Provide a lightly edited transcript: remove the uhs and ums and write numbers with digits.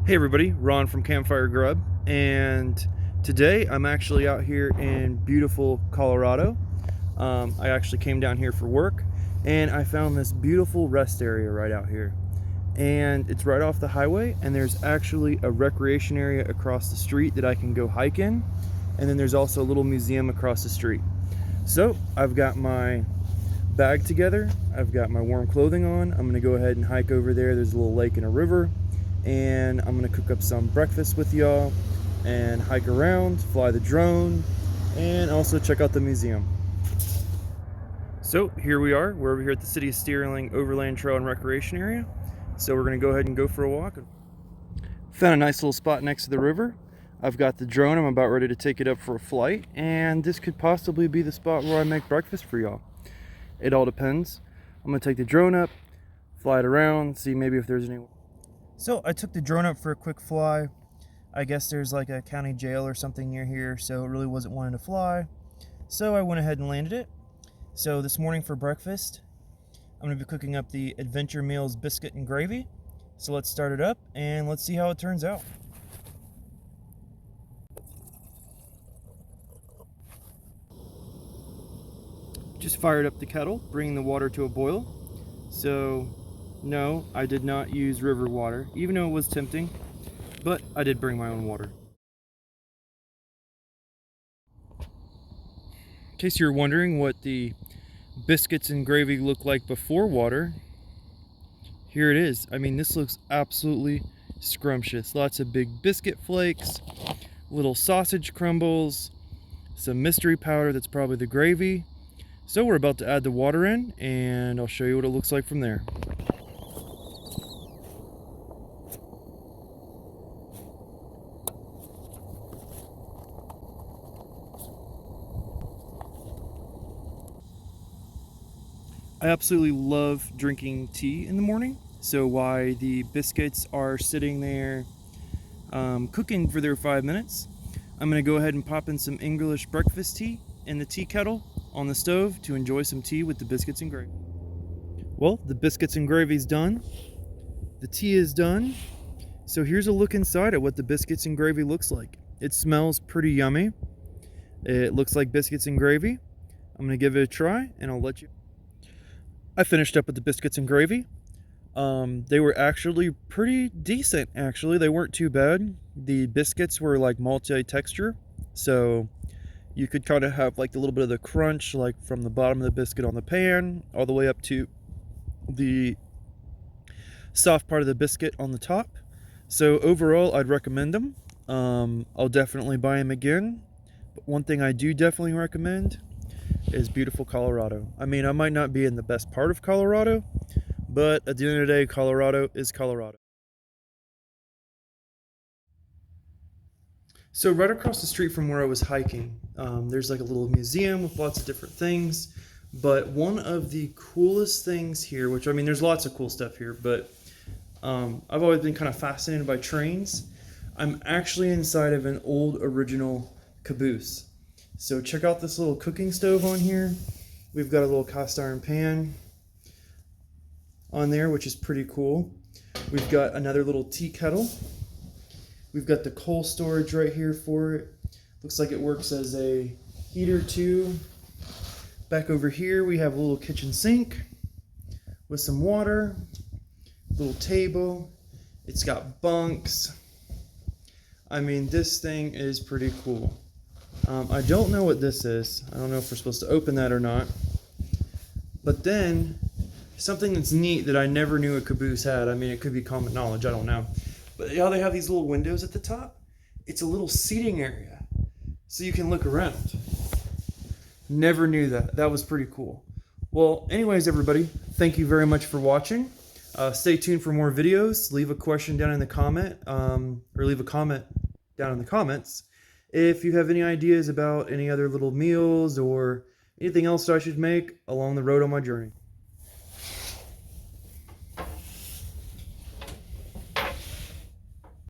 Hey everybody, Ron from CampFire Grub, and today I'm actually out here in beautiful Colorado. I actually came down here for work and I found this beautiful rest area right out here. And it's right off the highway, and there's actually a recreation area across the street that I can go hike in, and then there's also a little museum across the street. So I've got my bag together, I've got my warm clothing on. I'm gonna go ahead and hike over there. There's a little lake and a river, and I'm gonna cook up some breakfast with y'all and hike around, fly the drone, and also check out the museum. So here we are. We're over here at the City of Sterling Overland Trail and Recreation Area. So we're gonna go ahead and go for a walk. Found a nice little spot next to the river. I've got the drone. I'm about ready to take it up for a flight, and this could possibly be the spot where I make breakfast for y'all. It all depends. I'm gonna take the drone up, fly it around, see maybe if there's any. So I took the drone up for a quick fly. I guess there's like a county jail or something near here, so it really wasn't wanting to fly. So I went ahead and landed it. So this morning for breakfast, I'm gonna be cooking up the Adventure Meals biscuit and gravy. So let's start it up and let's see how it turns out. Just fired up the kettle, bringing the water to a boil. So no, I did not use river water, even though it was tempting, but I did bring my own water. In case you're wondering what the biscuits and gravy look like before water, here it is. I mean, this looks absolutely scrumptious. Lots of big biscuit flakes, little sausage crumbles, some mystery powder that's probably the gravy. So we're about to add the water in, and I'll show you what it looks like from there. I absolutely love drinking tea in the morning, so while the biscuits are sitting there cooking for their 5 minutes, I'm going to go ahead and pop in some English breakfast tea in the tea kettle on the stove to enjoy some tea with the biscuits and gravy. Well, the biscuits and gravy's done, the tea is done, so here's a look inside at what the biscuits and gravy looks like. It smells pretty yummy. It looks like biscuits and gravy. I'm going to give it a try and I'll let you. I finished up with the biscuits and gravy. They were actually pretty decent, actually. They weren't too bad. The biscuits were like multi-texture, so you could kind of have like a little bit of the crunch, like from the bottom of the biscuit on the pan, all the way up to the soft part of the biscuit on the top. So overall, I'd recommend them. I'll definitely buy them again. But one thing I do definitely recommend is beautiful Colorado. I mean, I might not be in the best part of Colorado, but at the end of the day, Colorado is Colorado. So right across the street from where I was hiking, there's like a little museum with lots of different things. But one of the coolest things here, which I mean, there's lots of cool stuff here, but I've always been kind of fascinated by trains. I'm actually inside of an old original caboose. So check out this little cooking stove on here. We've got a little cast iron pan on there, which is pretty cool. We've got another little tea kettle. We've got the coal storage right here for it. Looks like it works as a heater too. Back over here we have a little kitchen sink with some water, little table. It's got bunks. I mean, this thing is pretty cool. I don't know what this is. I don't know if we're supposed to open that or not. But then, something that's neat that I never knew a caboose had. I mean, it could be common knowledge, I don't know. But how they have these little windows at the top? It's a little seating area, so you can look around. Never knew that. That was pretty cool. Well, anyways, everybody, thank you very much for watching. Stay tuned for more videos. Leave a question down in the comment, or leave a comment down in the comments. If you have any ideas about any other little meals or anything else I should make along the road on my journey.